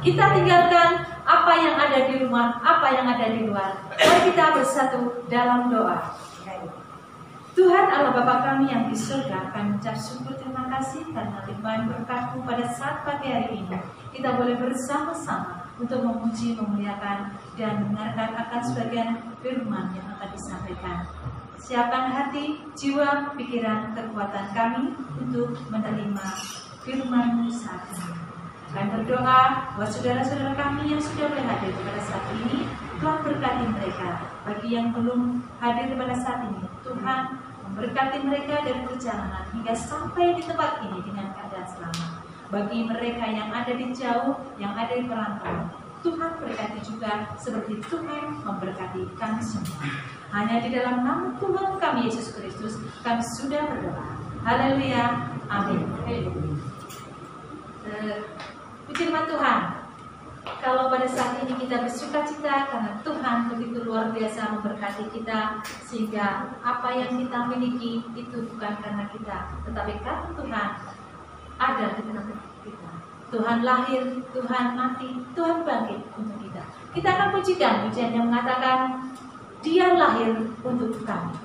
Kita tinggalkan apa yang ada di rumah, apa yang ada di luar. Mari kita bersatu dalam doa. Tuhan Allah Bapa kami yang di surga, kami ucap syukur terima kasih karena limpahan berkat-Mu pada saat pagi hari ini. Kita boleh bersama-sama untuk memuji, memuliakan, dan mendengarkan akan sebagian firman yang akan disampaikan. Siapkan hati, jiwa, pikiran, kekuatan kami untuk menerima firman-Mu saat ini. Kami berdoa buat saudara-saudara kami yang sudah boleh hadir pada saat ini. Tuhan berkati mereka. Bagi yang belum hadir pada saat ini, Tuhan memberkati mereka dari perjalanan hingga sampai di tempat ini dengan keadaan selamat. Bagi mereka yang ada di jauh, yang ada di perantauan, Tuhan berkati juga seperti Tuhan memberkati kami semua. Hanya di dalam nama Tuhan kami Yesus Kristus kami sudah berdoa. Haleluya. Amin. Puji nama Tuhan. Kalau pada saat ini kita bersuka cita karena Tuhan begitu luar biasa memberkati kita, sehingga apa yang kita miliki itu bukan karena kita, tetapi karena Tuhan ada di tengah-tengah kita. Tuhan lahir, Tuhan mati, Tuhan bangkit untuk kita. Kita akan pujikan pujian yang mengatakan Dia lahir untuk kami.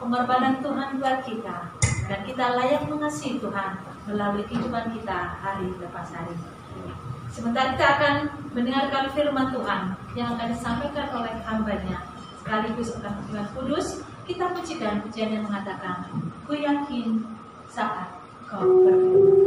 pengorbanan Tuhan buat kita, dan kita layak mengasihi Tuhan melalui kehidupan kita hari lepas hari. Sebentar kita akan mendengarkan firman Tuhan yang akan disampaikan oleh hamba-Nya, sekaligus akan Tuhan Kudus. Kita pujikan pujian yang mengatakan, ku yakin saat kau berfirman.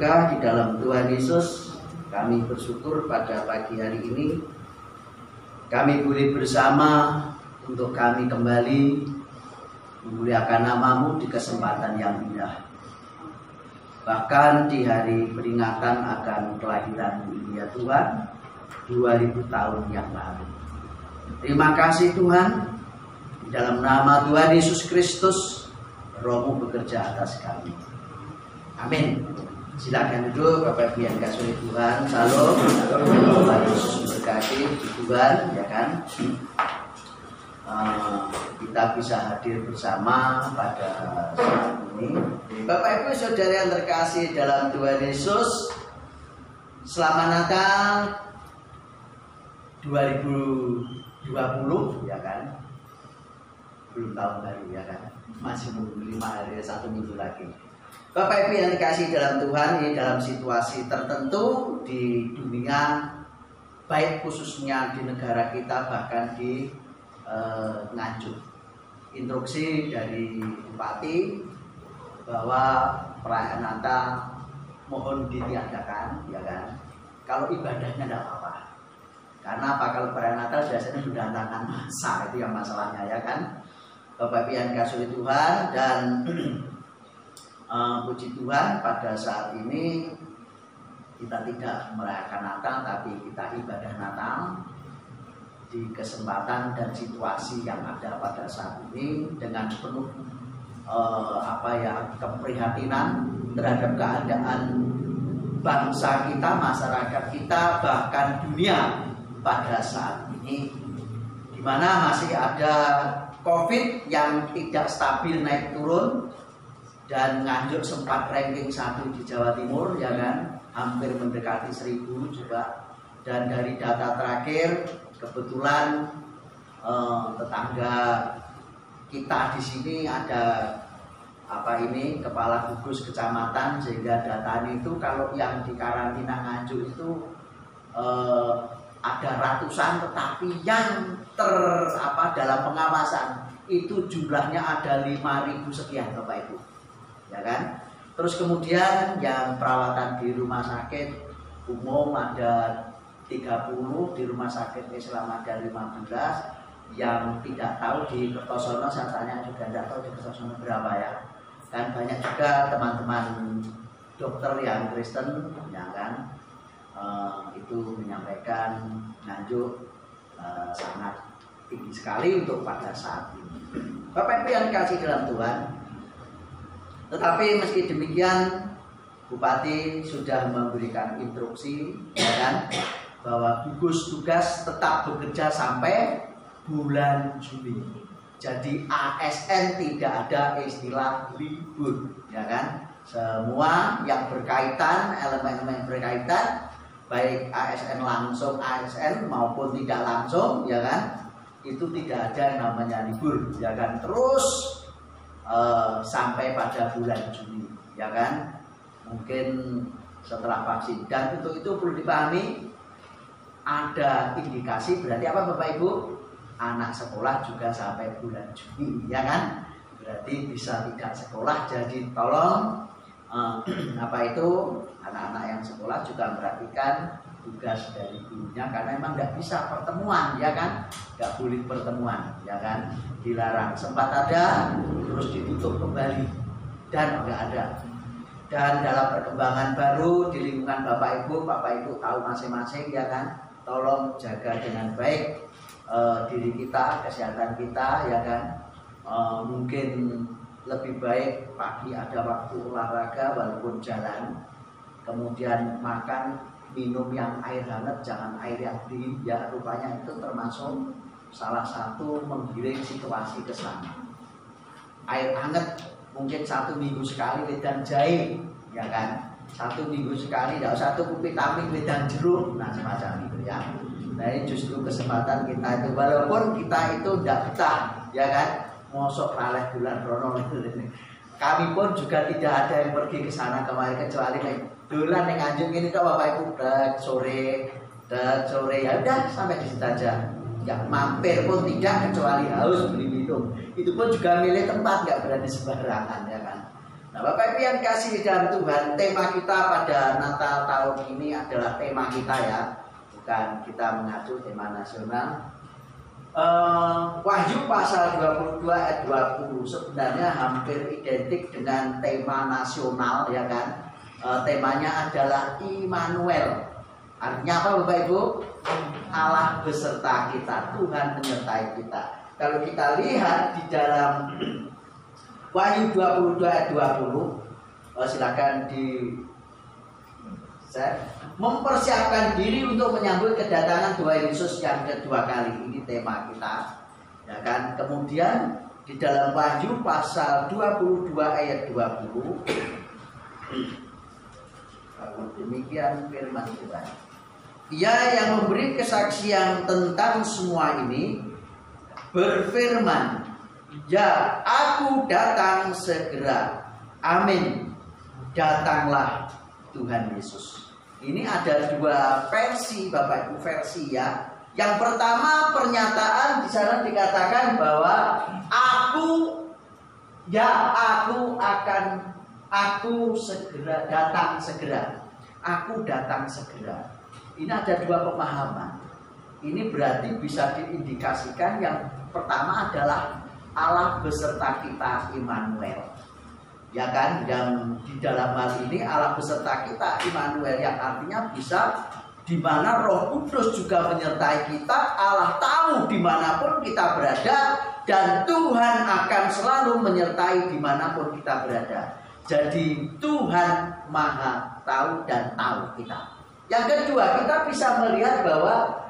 surga di dalam Tuhan Yesus, kami bersyukur pada pagi hari ini kami boleh bersama untuk kami kembali memuliakan nama-Mu di kesempatan yang indah. Bahkan di hari peringatan akan kelahiran ya Tuhan 2000 tahun yang lalu. Terima kasih Tuhan, di dalam nama Tuhan Yesus Kristus Roh-Mu bekerja atas kami. Amin. Silakan duduk Bapak Ibu yang kasih oleh Tuhan. Salam. Tuhan Yesus memberkati Tuhan, ya kan? Kita bisa hadir bersama pada saat ini. Bapak Ibu Saudara yang terkasih dalam Tuhan Yesus, selamat Natal 2020, ya kan? Belum tahun baru, ya kan? Masih menunggu 5 hari, 1 minggu lagi. Bapak Ibu yang dikasih dalam Tuhan, ini dalam situasi tertentu di dunia, baik khususnya di negara kita, bahkan di Nganjuk. Instruksi dari Bupati bahwa perayaan Natal mohon ditiadakan, ya kan? Kalau ibadahnya tidak apa-apa. Karena apa? Kalau perayaan Natal biasanya mendatangkan massa, itu yang masalahnya, ya kan? Bapak Ibu yang dikasih Tuhan, dan puji Tuhan pada saat ini kita tidak merayakan Natal, tapi kita ibadah Natal di kesempatan dan situasi yang ada pada saat ini dengan penuh keprihatinan terhadap keadaan bangsa kita, masyarakat kita, bahkan dunia pada saat ini, di mana masih ada COVID yang tidak stabil naik turun. Dan Nganjuk sempat ranking 1 di Jawa Timur, ya kan, hampir mendekati 1000 juga. Dan dari data terakhir, kebetulan tetangga kita di sini ada kepala gugus kecamatan, sehingga datanya itu kalau yang di karantina Nganjuk itu ada ratusan, tetapi yang dalam pengawasan itu jumlahnya ada 5.000 sekian, Bapak Ibu. Ya kan? Terus kemudian yang perawatan di rumah sakit umum ada 30, di rumah sakit Islam ada 15, yang tidak tahu di Kertosono, saya tanya juga tidak tahu di Kertosono berapa, ya. Dan banyak juga teman-teman dokter yang Kristen, ya kan, itu menyampaikan Nganjuk sangat tinggi sekali untuk pada saat ini. Bapak Ibu yang dikasih dalam Tuhan, tetapi meski demikian Bupati sudah memberikan instruksi, ya kan, bahwa gugus tugas tetap bekerja sampai bulan Juli. Jadi ASN tidak ada istilah libur, ya kan. Semua yang berkaitan, elemen-elemen yang berkaitan, baik ASN langsung, ASN maupun tidak langsung, ya kan, itu tidak ada yang namanya libur, ya kan. Terus sampai pada bulan Juni, ya kan, mungkin setelah vaksin. Dan untuk itu perlu dipahami, ada indikasi berarti apa Bapak Ibu? Anak sekolah juga sampai bulan Juni, ya kan, berarti bisa tidak sekolah. Jadi tolong anak-anak yang sekolah juga memperhatikan tugas dari gurunya, karena memang nggak bisa pertemuan, ya kan, nggak boleh pertemuan, ya kan, dilarang. Sempat ada, terus ditutup kembali, dan nggak ada. Dan dalam perkembangan baru di lingkungan Bapak Ibu tahu masing-masing, ya kan, tolong jaga dengan baik diri kita, kesehatan kita, ya kan. Mungkin lebih baik pagi ada waktu olahraga walaupun jalan, kemudian makan, minum yang air hangat, jangan air yang dingin, ya rupanya itu termasuk salah satu menggiring situasi ke sana. Air hangat mungkin 1 minggu sekali wedang jahe, ya kan, 1 minggu sekali, tidak usah tuku vitamin wedang jeruk, nah semacam itu, ya. Nah ini justru kesempatan kita itu, walaupun kita itu tidak betah, ya kan, mosok raleh bulan rono. Kami pun juga tidak ada yang pergi ke sana kemarin, kecuali dolan yang Nganjuk ini kok Bapak Ibu sore, ya udah sampai di situ aja. Ya mampir pun tidak, kecuali haus beli minum. Itu pun juga milih tempat, nggak berani sembarangan, ya kan. Nah, Bapak Ibu yang kasih di dalam Tuhan, tema kita pada Natal tahun ini adalah tema kita ya, bukan kita mengacu tema nasional. Wahyu pasal 22 ayat 20 sebenarnya hampir identik dengan tema nasional ya kan. Temanya adalah Immanuel. Artinya apa Bapak Ibu? Allah beserta kita, Tuhan menyertai kita. Kalau kita lihat di dalam Wahyu 22 ayat 20, silakan di mempersiapkan diri untuk menyambut kedatangan Tuhan Yesus yang kedua kali. Ini tema kita, ya kan? Kemudian di dalam Wahyu pasal 22 ayat 20, demikian firman Tuhan. Ia yang memberi kesaksian tentang semua ini berfirman, ya, aku datang segera. Amin. Datanglah Tuhan Yesus. Ini ada dua versi Bapak Ibu, versi ya. Yang pertama pernyataan di sana dikatakan bahwa aku segera datang segera. Aku datang segera. Ini ada dua pemahaman. Ini berarti bisa diindikasikan yang pertama adalah Allah beserta kita, Immanuel. Ya kan, yang di dalam hal ini Allah beserta kita, Immanuel, yang artinya bisa di mana Roh Kudus juga menyertai kita. Allah tahu dimanapun kita berada dan Tuhan akan selalu menyertai dimanapun kita berada. Jadi Tuhan Maha tahu dan tahu kita. Yang kedua, kita bisa melihat bahwa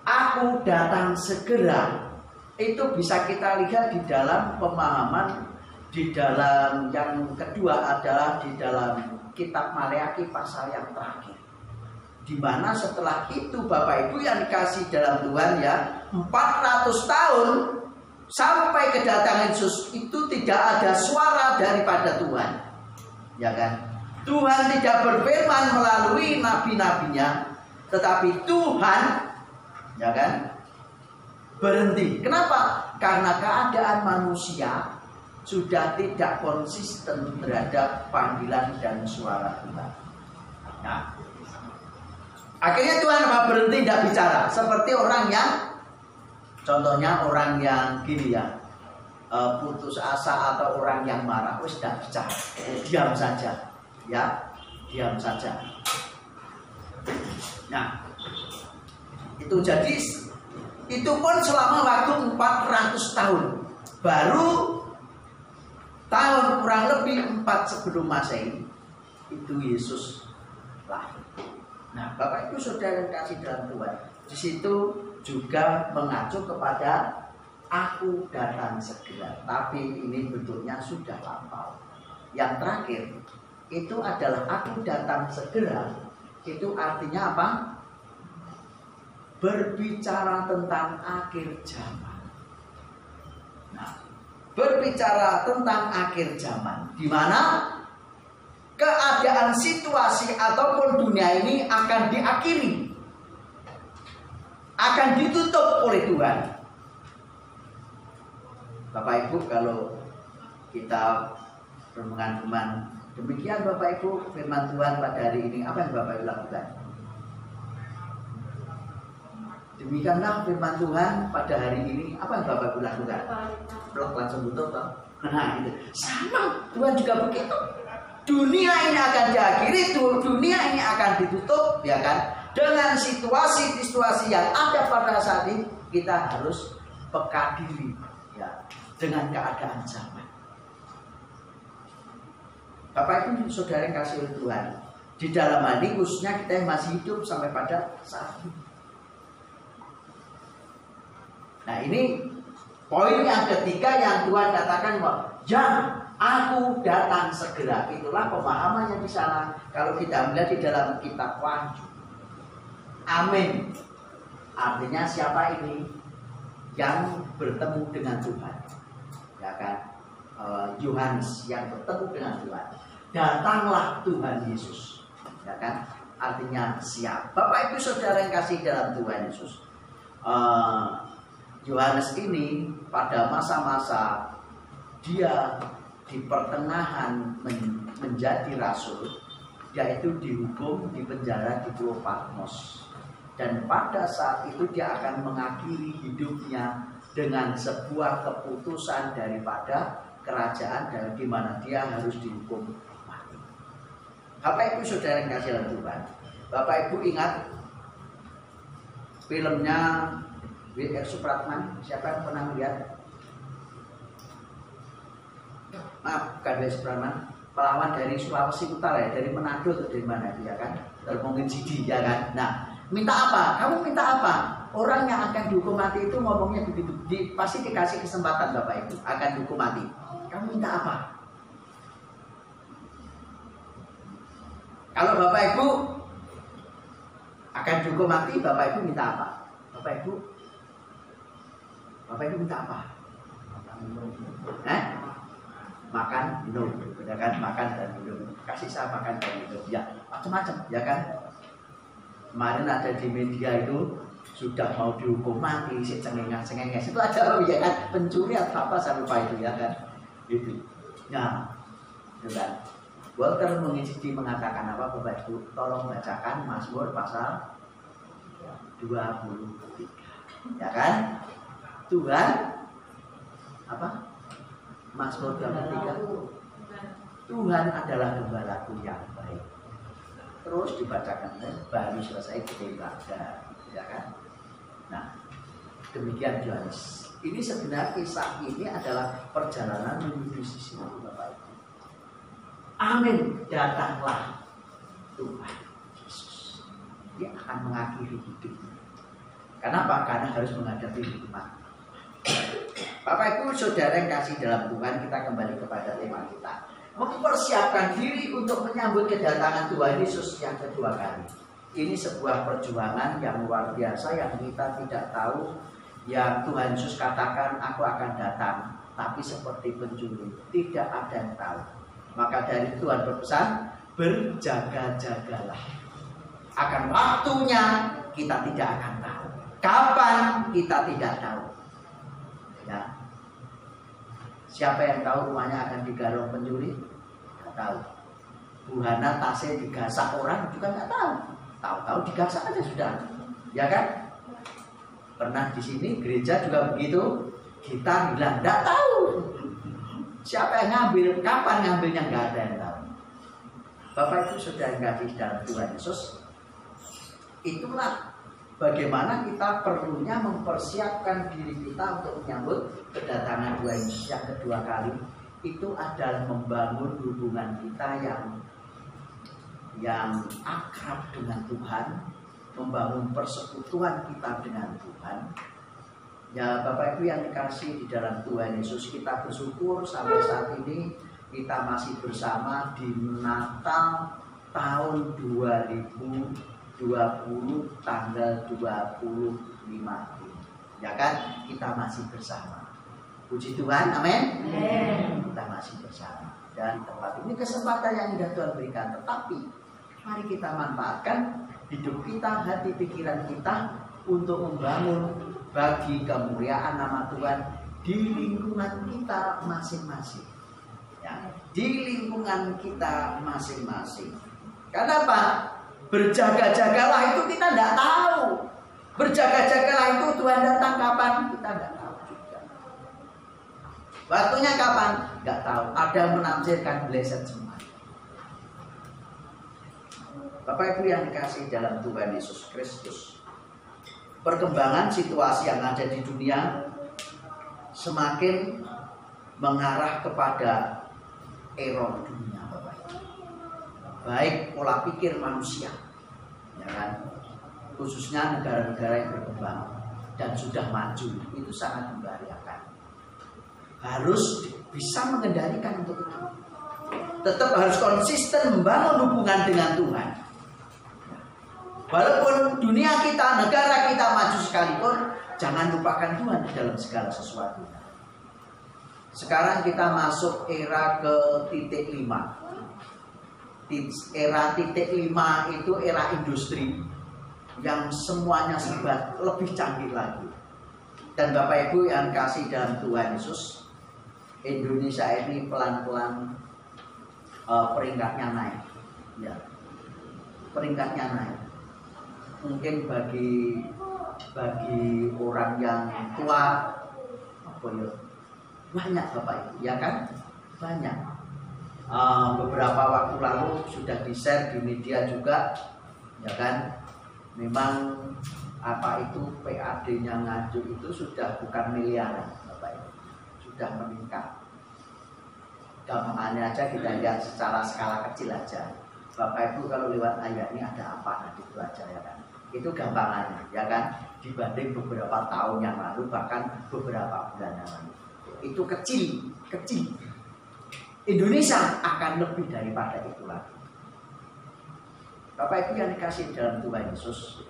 aku datang segera. Itu bisa kita lihat di dalam pemahaman. Di dalam yang kedua adalah di dalam kitab Maleakhi pasal yang terakhir, di mana setelah itu Bapak Ibu yang dikasih dalam Tuhan ya, 400 tahun sampai kedatangan Yesus itu tidak ada suara daripada Tuhan, ya kan? Tuhan tidak berfirman melalui nabi-nabinya, tetapi Tuhan, ya kan, berhenti. Kenapa? Karena keadaan manusia sudah tidak konsisten terhadap panggilan dan suara Tuhan. Nah, akhirnya Tuhan berhenti tidak bicara. Seperti orang yang, contohnya orang yang gini ya, putus asa atau orang yang marah, wis tidak bicara, diam saja, ya, diam saja. Nah, itu jadi itu pun selama waktu 400 tahun, baru tahun kurang lebih 4 sebelum Masehi itu Yesus lahir. Nah, Bapak Ibu Saudara yang kasih dalam Tuhan, di situ juga mengacu kepada aku datang segera. Tapi ini bentuknya sudah lampau. Yang terakhir itu adalah aku datang segera. Itu artinya apa? Berbicara tentang akhir zaman. Nah, berbicara tentang akhir zaman, di mana keadaan situasi ataupun dunia ini akan diakhiri, akan ditutup oleh Tuhan. Bapak Ibu, kalau kita renungan firman demikian Bapak Ibu, firman Tuhan pada hari ini, apa yang Bapak Ibu lakukan? Demikianlah firman Tuhan pada hari ini, apa yang Bapak Ibu lakukan? Blok langsung tutup toh. Nah, itu sama Tuhan juga begitu. Dunia ini akan diakhiri, dunia ini akan ditutup, ya kan? Dengan situasi-situasi yang ada pada saat ini, kita harus peka diri, ya, dengan keadaan zaman. Bapak Ibu Saudara yang kasih oleh Tuhan, di dalam hati khususnya kita yang masih hidup sampai pada saat ini. Nah, ini poin yang ketiga yang Tuhan katakan bahwa yang aku datang segera. Itulah pemahamannya di sana. Kalau kita melihat di dalam kitab Wahyu. Amin. Artinya siapa ini? Yang bertemu dengan Tuhan. Ya kan? Yohanes yang bertemu dengan Tuhan. Datanglah Tuhan Yesus. Ya kan? Artinya siap. Bapak Ibu Saudara yang kasih dalam Tuhan Yesus. Yohanes ini pada masa-masa dia di pertengahan menjadi rasul, yaitu dihukum, dipenjara di Pulau Patmos. Dan pada saat itu dia akan mengakhiri hidupnya dengan sebuah keputusan daripada kerajaan di mana dia harus dihukum mati. Bapak Ibu saudara yang kasih dalam Tuhan, Bapak Ibu ingat filmnya W.R. Supratman? Siapa yang pernah melihat? Maaf, bukan W.R. Supratman, pahlawan dari Sulawesi Utara ya, dari Manado atau dari mana dia kan? Mungkin Sidi ya kan? Nah, minta apa? Kamu minta apa? Orang yang akan dihukum mati itu ngomongnya begitu, pasti dikasih kesempatan Bapak Ibu akan dihukum mati. Kamu minta apa? Kalau Bapak Ibu akan dihukum mati, Bapak Ibu minta apa? Bapak Ibu minta apa? Makan, minum, ya kan? Makan dan minum. Kasih saya makan dan minum. Ya, macam-macam, ya kan? Kemarin ada di media itu sudah mau dihukum mati, si cengenges itu ada, ya kan? Pencuri atau apa saya lupa itu, ya kan? Itu. Ya, kan? Walter Mengicidi mengatakan apa, Bapak Ibu? Tolong bacakan Mazmur pasal 23, ya kan? Tuhan apa? Mazmur 23. Tuhan adalah gembalaku yang baik. Terus dibacakan, baru selesai kita, ya kan? Nah, demikian Yohanes. Ini sebenarnya kisah ini adalah perjalanan menuju sisi itu, Bapak Ibu. Amin, datanglah Tuhan Yesus. Dia akan mengakhiri hidupnya. Kenapa? Karena harus menghadapi hukuman. Bapak Ibu saudara yang kasih dalam Tuhan, kita kembali kepada tema kita. Mempersiapkan diri untuk menyambut kedatangan Tuhan Yesus yang kedua kali. Ini sebuah perjuangan yang luar biasa yang kita tidak tahu. Yang Tuhan Yesus katakan, aku akan datang, tapi seperti pencuri, tidak ada yang tahu. Maka dari Tuhan berpesan, berjaga-jagalah. Akan waktunya kita tidak akan tahu. Kapan kita tidak tahu. Ya. Siapa yang tahu rumahnya akan digarong pencuri? Tidak tahu. Buhana tasnya digasak orang juga nggak tahu. Tahu-tahu digasak aja sudah. Ya kan? Pernah di sini gereja juga begitu. Kita bilang nggak tahu. Siapa yang ngambil? Kapan ngambilnya? Nggak ada yang tahu. Bapak Ibu sudah kasih dalam Tuhan Yesus. Itulah bagaimana kita perlunya mempersiapkan diri kita untuk menyambut kedatangan Tuhan Yesus yang kedua kali. Itu adalah membangun hubungan kita yang akrab dengan Tuhan, membangun persekutuan kita dengan Tuhan. Ya Bapak Ibu yang dikasih di dalam Tuhan Yesus, kita bersyukur sampai saat ini kita masih bersama di Natal tahun 2020 tanggal 25. Ya kan? Kita masih bersama. Puji Tuhan, amin. Kita masih bersama. Dan tempat ini kesempatan yang sudah Tuhan berikan. Tetapi mari kita manfaatkan hidup kita, hati pikiran kita untuk membangun bagi kemuliaan nama Tuhan di lingkungan kita masing-masing. Ya, di lingkungan kita masing-masing. Kenapa? Berjaga-jagalah itu kita tidak tahu. Berjaga-jagalah itu Tuhan datang kapan? Kita tidak tahu juga. Waktunya kapan? Tidak tahu. Ada yang menafsirkan blessed semua. Bapak Ibu yang dikasih dalam Tuhan Yesus Kristus, perkembangan situasi yang ada di dunia semakin mengarah kepada error dunia, Bapak Ibu. Baik pola pikir manusia, ya kan? Khususnya negara-negara yang berkembang dan sudah maju, itu sangat membahayakan. Harus bisa mengendalikan untuk itu. Tetap harus konsisten membangun hubungan dengan Tuhan. Walaupun dunia kita, negara kita maju sekalipun, jangan lupakan Tuhan di dalam segala sesuatu. Sekarang kita masuk era ke titik 5. Era titik 5 itu era industri yang semuanya serba lebih canggih lagi. Dan Bapak Ibu yang kasih dalam Tuhan Yesus, Indonesia ini pelan-pelan peringkatnya naik, ya, peringkatnya naik. Mungkin bagi orang yang tua, apa ya, banyak Bapak Ibu, ya kan, banyak. Beberapa waktu lalu sudah di-share di media juga, ya kan, memang apa itu PAD-nya Nganjuk itu sudah bukan miliaran Bapak Ibu, sudah meningkat. Gampangannya aja kita lihat secara skala kecil aja. Bapak Ibu kalau lewat ayat ini ada apa, nah itu aja ya kan. Itu gampangannya ya kan, dibanding beberapa tahun yang lalu, bahkan beberapa bulan yang lalu. Itu kecil. Indonesia akan lebih daripada itu lagi. Bapak Ibu yang dikasih dalam Tuhan Yesus,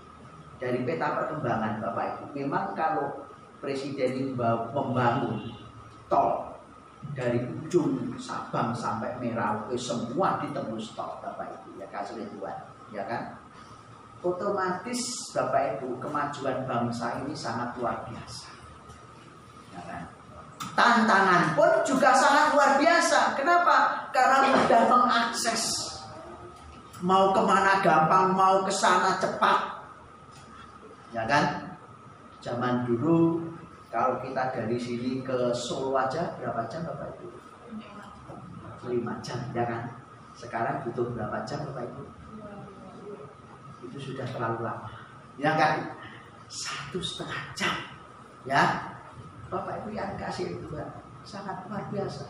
dari peta perkembangan Bapak Ibu, memang kalau Presiden ini membangun tol dari ujung Sabang sampai Merauke semua ditembus tol Bapak Ibu, ya kasih Tuhan, ya kan? Otomatis Bapak Ibu, kemajuan bangsa ini sangat luar biasa, ya kan? Tantangan pun juga sangat luar biasa. Kenapa? Karena mudah mengakses, mau kemana gampang, mau ke sana cepat, ya kan? Zaman dulu kalau kita dari sini ke Solo aja berapa jam Bapak Ibu? 5 jam, ya kan? Sekarang butuh berapa jam Bapak Ibu? Itu sudah terlalu lama, ya kan? 1,5 jam, ya. Bapak Ibu yang kasih itu sangat luar biasa,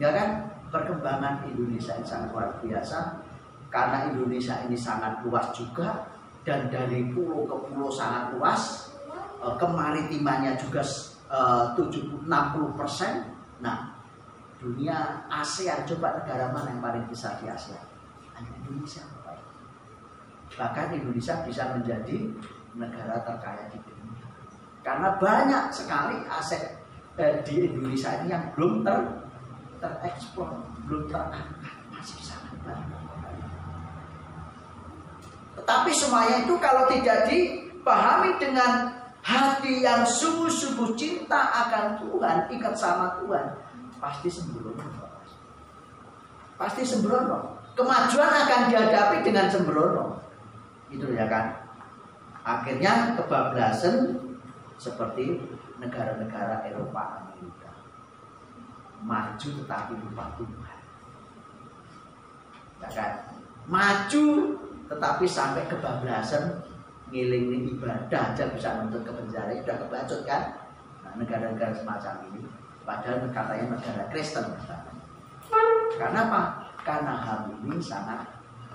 ya kan? Perkembangan Indonesia ini sangat luar biasa, karena Indonesia ini sangat luas juga, dan dari pulau ke pulau sangat luas. Kemaritimannya juga 60%. Nah, dunia ASEAN, coba negara mana yang paling besar di ASEAN? Hanya Indonesia, Bapak. Bahkan Indonesia bisa menjadi negara terkaya di dunia, karena banyak sekali aset di Indonesia ini yang belum tereksplor, belum terangkat, masih sangat banyak. Tetapi semuanya itu kalau tidak dipahami dengan hati yang sungguh-sungguh cinta akan Tuhan, ikat sama Tuhan, pasti sembrono. Pasti sembrono. Kemajuan akan dihadapi dengan sembrono. Itu ya kan. Akhirnya kebablasan seperti negara-negara Eropa, Amerika. Maju tetapi lupa Tuhan. Ya kan. Maju tetapi sampai kebablasan, ngiling ibadah aja bisa menuntut ke penjara, sudah kebacut kan? Nah, negara-negara semacam ini, padahal katanya negara Kristen. Karena apa? Karena hal ini sangat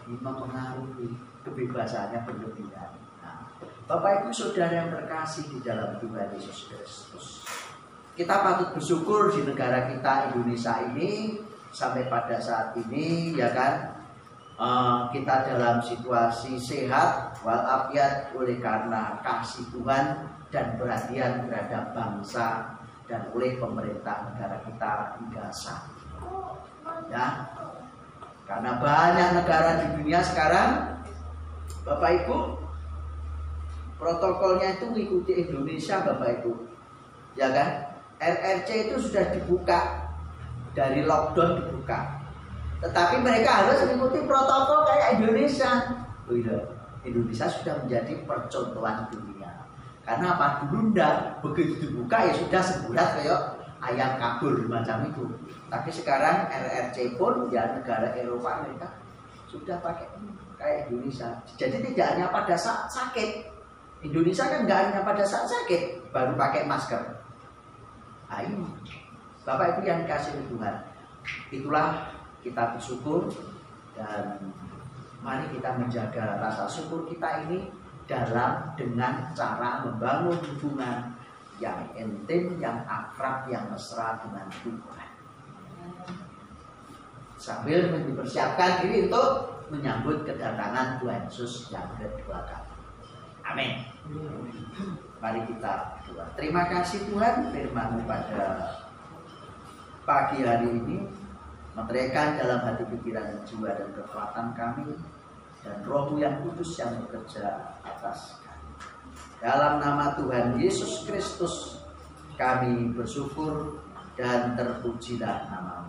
mempengaruhi kebebasannya berlebihan. Nah, Bapak Ibu Saudara yang terkasih di dalam Tuhan Yesus Kristus, kita patut bersyukur di negara kita Indonesia ini sampai pada saat ini, ya kan? Kita dalam situasi sehat walafiat oleh karena kasih Tuhan dan perhatian terhadap bangsa dan oleh pemerintah negara kita hingga saat ini. Ya, karena banyak negara di dunia sekarang, Bapak Ibu, protokolnya itu mengikuti Indonesia, Bapak Ibu, ya kan? RRC itu sudah dibuka, dari lockdown dibuka. Tetapi mereka harus mengikuti protokol kayak Indonesia. Oh iya, Indonesia sudah menjadi percontohan dunia. Karena apa? Dulu enggak, begitu dibuka ya sudah sebulat kayak ayam kabur macam itu. Tapi sekarang RRC pun ya negara Eropa, Amerika sudah pakai kayak Indonesia. Jadi tidak hanya pada saat sakit. Indonesia kan enggak hanya pada saat sakit baru pakai masker. Nah, ini Bapak Ibu yang dikasih Tuhan, itulah kita bersyukur, dan mari kita menjaga rasa syukur kita ini dengan cara membangun hubungan yang intim, yang akrab, yang mesra dengan Tuhan, sambil mempersiapkan diri untuk menyambut kedatangan Tuhan Yesus yang kedua kali. Amin. Mari kita berdoa. Terima kasih Tuhan, firman-Mu pada pagi hari ini meteraikan dalam hati, pikiran, jiwa dan kekuatan kami, dan Roh-Mu yang kudus yang bekerja atas kami. Dalam nama Tuhan Yesus Kristus kami bersyukur dan terpujilah nama-Mu.